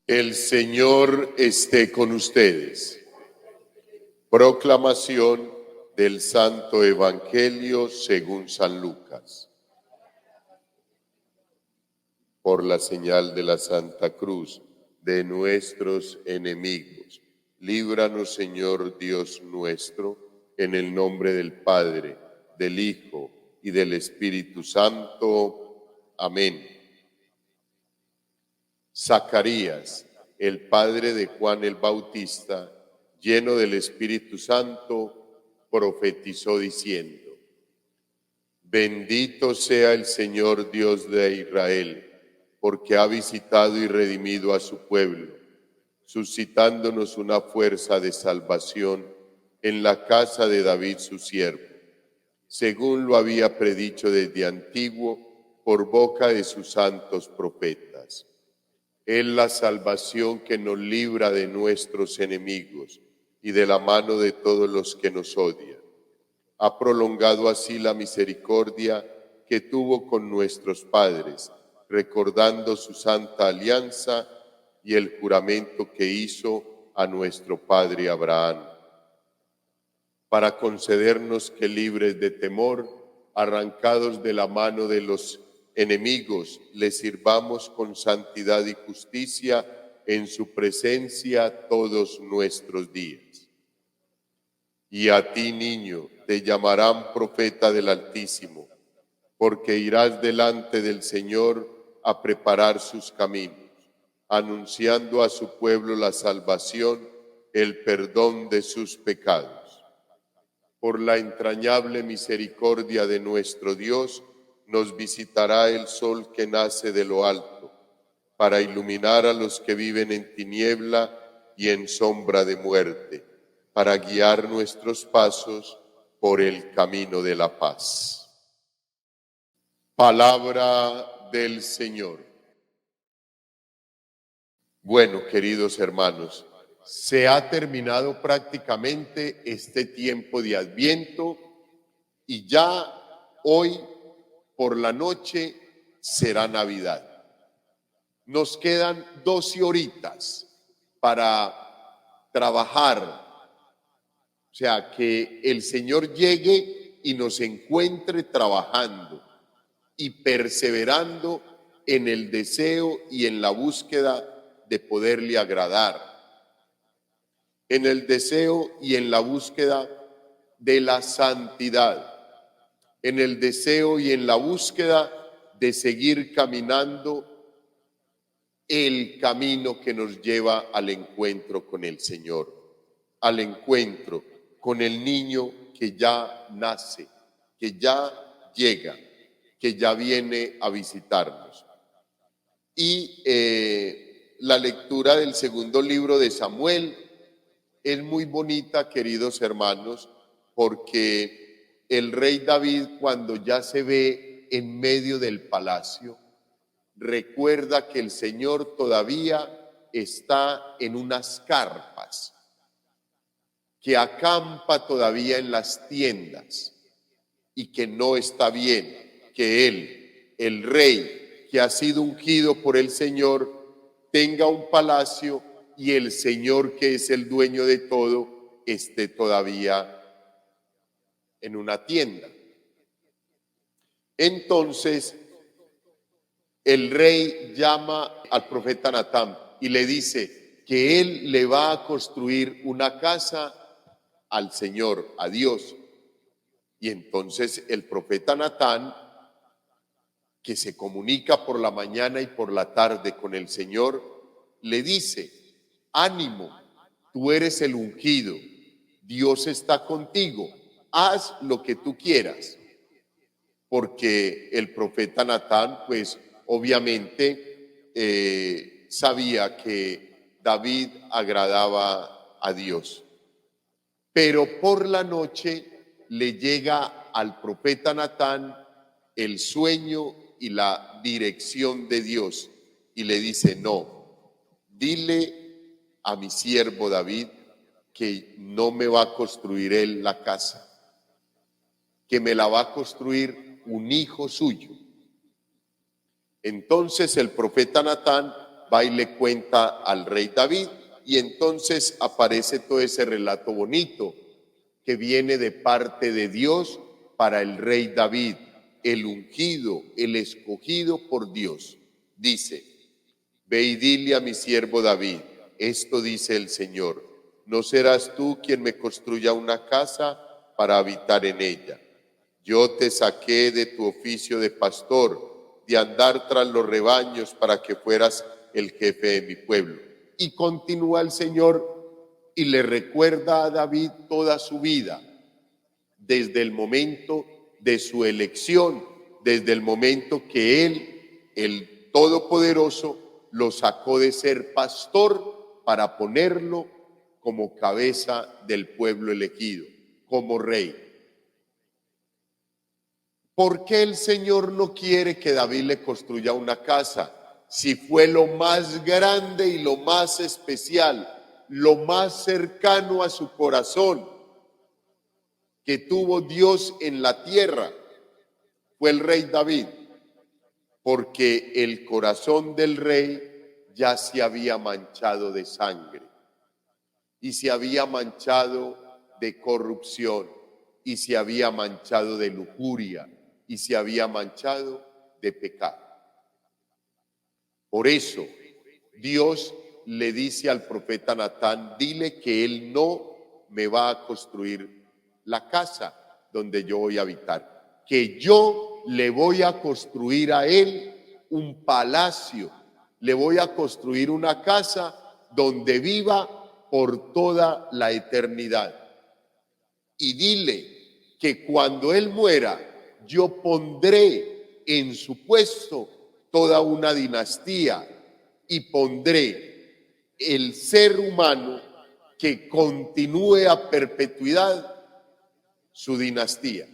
El Señor esté con ustedes. Proclamación del Santo Evangelio según San Lucas. Por la señal de la Santa Cruz de nuestros enemigos, líbranos, Señor Dios nuestro, en el nombre del Padre, del Hijo y del Espíritu Santo. Amén. Zacarías, el padre de Juan el Bautista, lleno del Espíritu Santo, profetizó diciendo: Bendito sea el Señor Dios de Israel, porque ha visitado y redimido a su pueblo, suscitándonos una fuerza de salvación en la casa de David su siervo, según lo había predicho desde antiguo por boca de sus santos profetas. Es la salvación que nos libra de nuestros enemigos y de la mano de todos los que nos odian. Ha prolongado así la misericordia que tuvo con nuestros padres, recordando su santa alianza y el juramento que hizo a nuestro padre Abraham, para concedernos que, libres de temor, arrancados de la mano de los enemigos, le sirvamos con santidad y justicia en su presencia todos nuestros días. Y a ti, niño, te llamarán profeta del Altísimo, porque irás delante del Señor a preparar sus caminos, anunciando a su pueblo la salvación, el perdón de sus pecados. Por la entrañable misericordia de nuestro Dios, nos visitará el sol que nace de lo alto, para iluminar a los que viven en tiniebla y en sombra de muerte, para guiar nuestros pasos por el camino de la paz. Palabra del Señor. Bueno, queridos hermanos, se ha terminado prácticamente este tiempo de Adviento y ya hoy por la noche será Navidad. Nos quedan 12 horitas para trabajar, o sea, que el Señor llegue y nos encuentre trabajando y perseverando en el deseo y en la búsqueda de poderle agradar, en el deseo y en la búsqueda de la santidad, en el deseo y en la búsqueda de seguir caminando el camino que nos lleva al encuentro con el Señor, al encuentro con el niño que ya nace, que ya llega, que ya viene a visitarnos. Y la lectura del segundo libro de Samuel es muy bonita, queridos hermanos, porque el rey David, cuando ya se ve en medio del palacio, recuerda que el Señor todavía está en unas carpas, que acampa todavía en las tiendas y que no está bien que él, el rey que ha sido ungido por el Señor, tenga un palacio y el Señor, que es el dueño de todo, esté todavía en una tienda. Entonces, el rey llama al profeta Natán y le dice que él le va a construir una casa al Señor, a Dios. Y entonces el profeta Natán, que se comunica por la mañana y por la tarde con el Señor, le dice: ánimo, tú eres el ungido, Dios está contigo, haz lo que tú quieras. Porque el profeta Natán, pues obviamente sabía que David agradaba a Dios. Pero por la noche le llega al profeta Natán el sueño y la dirección de Dios y le dice: no, dile a mi siervo David que no me va a construir él la casa, que me la va a construir un hijo suyo. Entonces el profeta Natán va y le cuenta al rey David, y entonces aparece todo ese relato bonito que viene de parte de Dios para el rey David, el ungido, el escogido por Dios. Dice: ve y dile a mi siervo David, esto dice el Señor, no serás tú quien me construya una casa para habitar en ella. Yo te saqué de tu oficio de pastor, de andar tras los rebaños para que fueras el jefe de mi pueblo. Y continúa el Señor y le recuerda a David toda su vida, desde el momento de su elección, desde el momento que Él, el Todopoderoso, lo sacó de ser pastor para ponerlo como cabeza del pueblo elegido, como rey. ¿Por qué el Señor no quiere que David le construya una casa? Si fue lo más grande y lo más especial, lo más cercano a su corazón que tuvo Dios en la tierra, fue el rey David, porque el corazón del rey ya se había manchado de sangre y se había manchado de corrupción y se había manchado de lujuria y se había manchado de pecado. Por eso Dios le dice al profeta Natán, dile que él no me va a construir la casa donde yo voy a habitar, que yo le voy a construir a él un palacio, le voy a construir una casa donde viva por toda la eternidad. Y dile que cuando él muera, yo pondré en su puesto toda una dinastía y pondré el ser humano que continúe a perpetuidad su dinastía.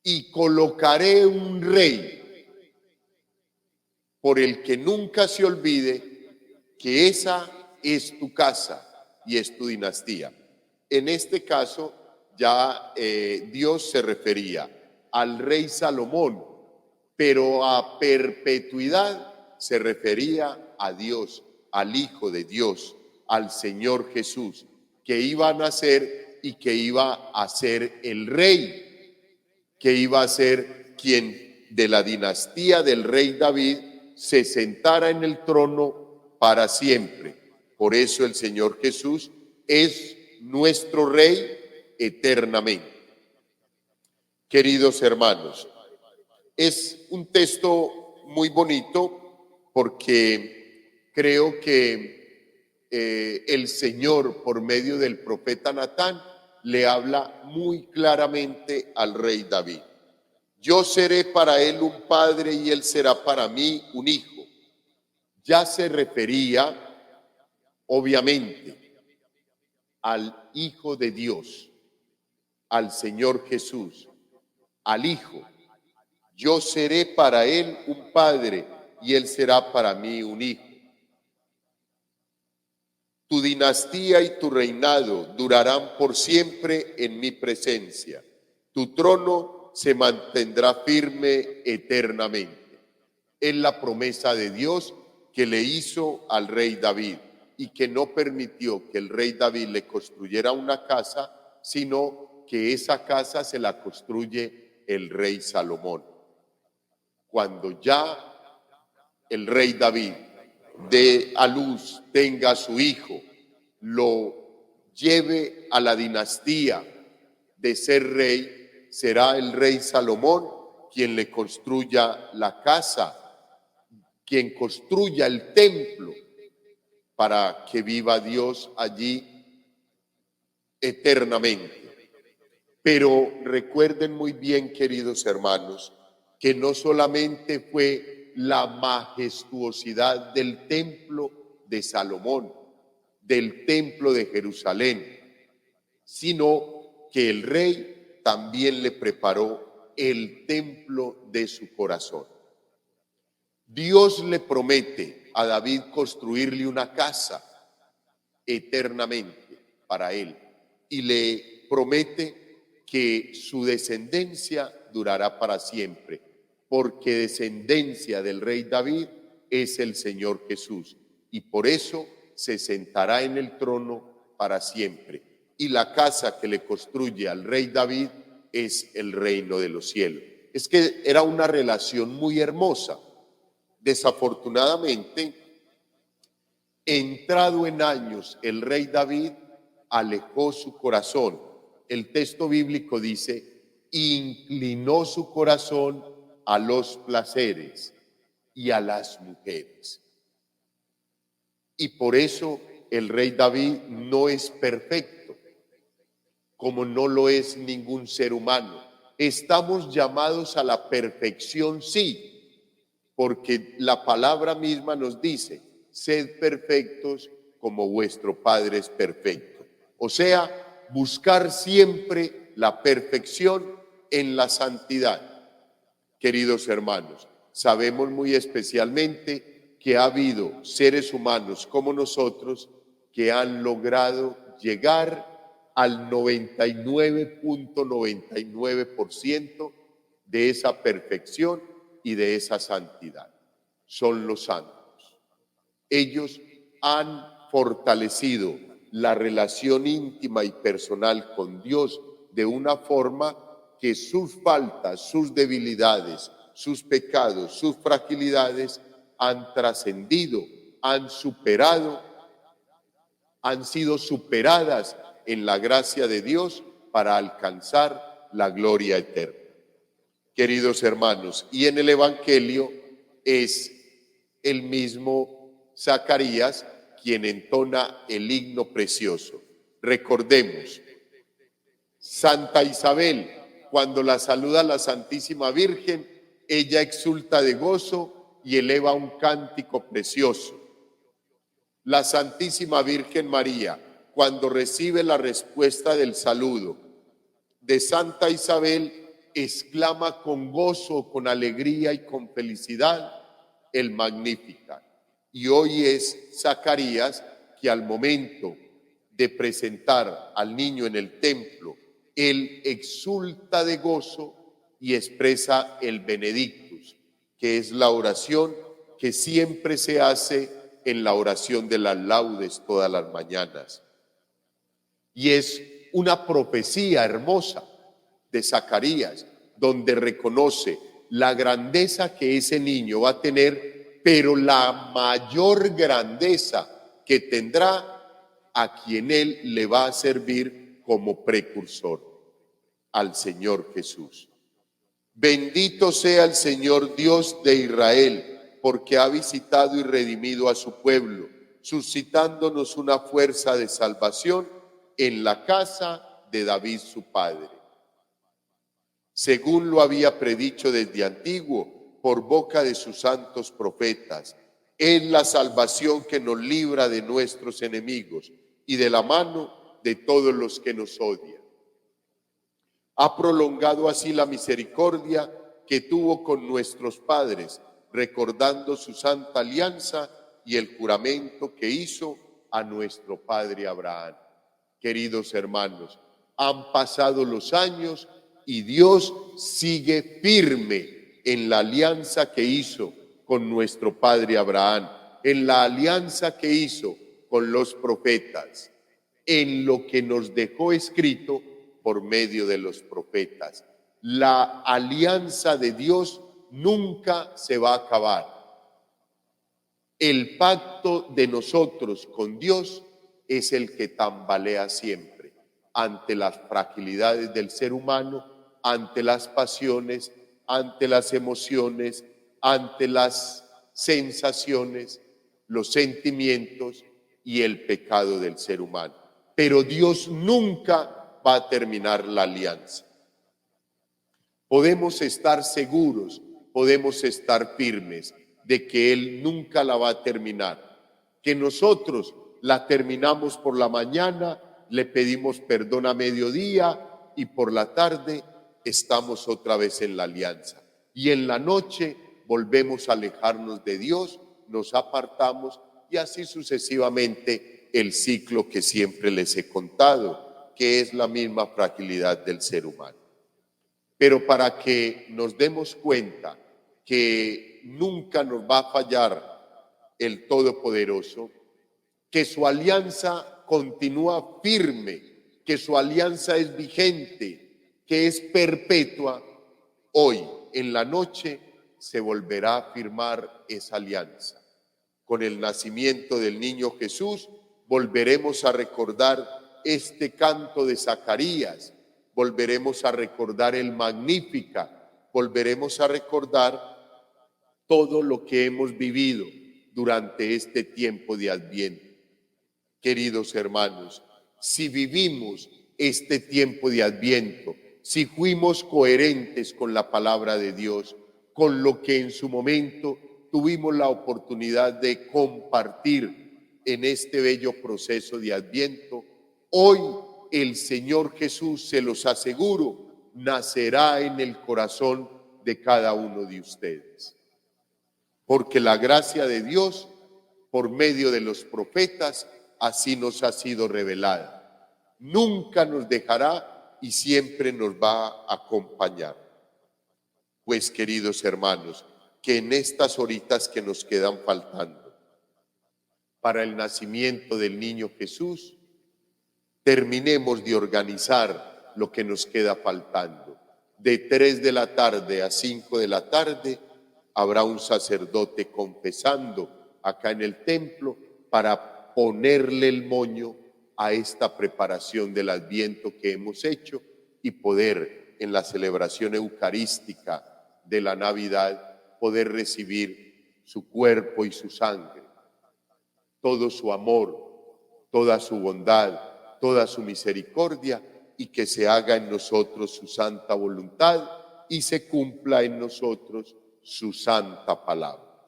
Y colocaré un rey por el que nunca se olvide que esa es tu casa y es tu dinastía. En este caso, ya Dios se refería al rey Salomón, pero a perpetuidad se refería a Dios, al Hijo de Dios, al Señor Jesús, que iba a nacer y que iba a ser el rey, que iba a ser quien de la dinastía del rey David se sentara en el trono para siempre. Por eso el Señor Jesús es nuestro rey eternamente. Queridos hermanos, es un texto muy bonito porque creo que el Señor, por medio del profeta Natán, le habla muy claramente al rey David. Yo seré para él un padre y él será para mí un hijo. Ya se refería, obviamente, al Hijo de Dios, al Señor Jesús, al Hijo. Yo seré para él un padre y él será para mí un hijo. Tu dinastía y tu reinado durarán por siempre en mi presencia. Tu trono se mantendrá firme eternamente. Es la promesa de Dios que le hizo al rey David y que no permitió que el rey David le construyera una casa, sino que esa casa se la construye el rey Salomón. Cuando ya el rey David dé a luz, tenga a su hijo, lo lleve a la dinastía de ser rey, será el rey Salomón quien le construya la casa, quien construya el templo para que viva Dios allí eternamente. Pero recuerden muy bien, queridos hermanos, que no solamente fue la majestuosidad del templo de Salomón, del templo de Jerusalén, sino que el rey también le preparó el templo de su corazón. Dios le promete a David construirle una casa eternamente para él y le promete que su descendencia durará para siempre, porque descendencia del rey David es el Señor Jesús, y por eso se sentará en el trono para siempre. Y la casa que le construye al rey David es el reino de los cielos. Es que era una relación muy hermosa. Desafortunadamente, entrado en años, el rey David alejó su corazón. El texto bíblico dice, inclinó su corazón a los placeres y a las mujeres. Y por eso el rey David no es perfecto, como no lo es ningún ser humano. Estamos llamados a la perfección, sí, porque la palabra misma nos dice, sed perfectos como vuestro Padre es perfecto. O sea, buscar siempre la perfección en la santidad. Queridos hermanos, sabemos muy especialmente que ha habido seres humanos como nosotros que han logrado llegar al 99.99% de esa perfección y de esa santidad. Son los santos. Ellos han fortalecido la relación íntima y personal con Dios de una forma que sus faltas, sus debilidades, sus pecados, sus fragilidades han trascendido, han superado, han sido superadas en la gracia de Dios para alcanzar la gloria eterna. Queridos hermanos, y en el Evangelio es el mismo Zacarías quien entona el himno precioso. Recordemos, Santa Isabel, cuando la saluda la Santísima Virgen, ella exulta de gozo y eleva un cántico precioso. La Santísima Virgen María, cuando recibe la respuesta del saludo de Santa Isabel, exclama con gozo, con alegría y con felicidad el Magnificat. Y hoy es Zacarías que al momento de presentar al niño en el templo, él exulta de gozo y expresa el Benedictus, que es la oración que siempre se hace en la oración de las laudes todas las mañanas. Y es una profecía hermosa de Zacarías, donde reconoce la grandeza que ese niño va a tener, pero la mayor grandeza que tendrá a quien él le va a servir como precursor, al Señor Jesús. Bendito sea el Señor Dios de Israel, porque ha visitado y redimido a su pueblo, suscitándonos una fuerza de salvación en la casa de David su padre. Según lo había predicho desde antiguo, por boca de sus santos profetas, es la salvación que nos libra de nuestros enemigos y de la mano de todos los que nos odian. Ha prolongado así la misericordia que tuvo con nuestros padres, recordando su santa alianza y el juramento que hizo a nuestro padre Abraham. Queridos hermanos, han pasado los años y Dios sigue firme en la alianza que hizo con nuestro padre Abraham, en la alianza que hizo con los profetas, en lo que nos dejó escrito por medio de los profetas. La alianza de Dios nunca se va a acabar. El pacto de nosotros con Dios es el que tambalea siempre ante las fragilidades del ser humano, ante las pasiones, ante las emociones, ante las sensaciones, los sentimientos y el pecado del ser humano. Pero Dios nunca va a terminar la alianza. Podemos estar seguros, podemos estar firmes de que Él nunca la va a terminar, que nosotros la terminamos por la mañana, le pedimos perdón a mediodía y por la tarde estamos otra vez en la alianza. Y en la noche volvemos a alejarnos de Dios, nos apartamos y así sucesivamente el ciclo que siempre les he contado, que es la misma fragilidad del ser humano. Pero para que nos demos cuenta que nunca nos va a fallar el Todopoderoso, que su alianza continúa firme, que su alianza es vigente, que es perpetua, hoy en la noche se volverá a firmar esa alianza. Con el nacimiento del niño Jesús volveremos a recordar este canto de Zacarías, volveremos a recordar el Magníficat, volveremos a recordar todo lo que hemos vivido durante este tiempo de Adviento. Queridos hermanos, si vivimos este tiempo de Adviento, si fuimos coherentes con la palabra de Dios, con lo que en su momento tuvimos la oportunidad de compartir en este bello proceso de Adviento, hoy el Señor Jesús, se los aseguro, nacerá en el corazón de cada uno de ustedes. Porque la gracia de Dios, por medio de los profetas, así nos ha sido revelada. Nunca nos dejará y siempre nos va a acompañar. Pues, queridos hermanos, que en estas horitas que nos quedan faltando para el nacimiento del niño Jesús, terminemos de organizar lo que nos queda faltando. De 3 de la tarde a 5 de la tarde habrá un sacerdote confesando acá en el templo para ponerle el moño a esta preparación del Adviento que hemos hecho y poder en la celebración eucarística de la Navidad poder recibir su cuerpo y su sangre, todo su amor, toda su bondad, toda su misericordia, y que se haga en nosotros su santa voluntad y se cumpla en nosotros su santa palabra.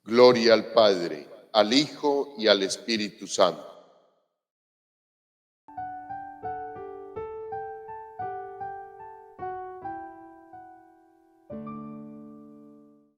Gloria al Padre, al Hijo y al Espíritu Santo,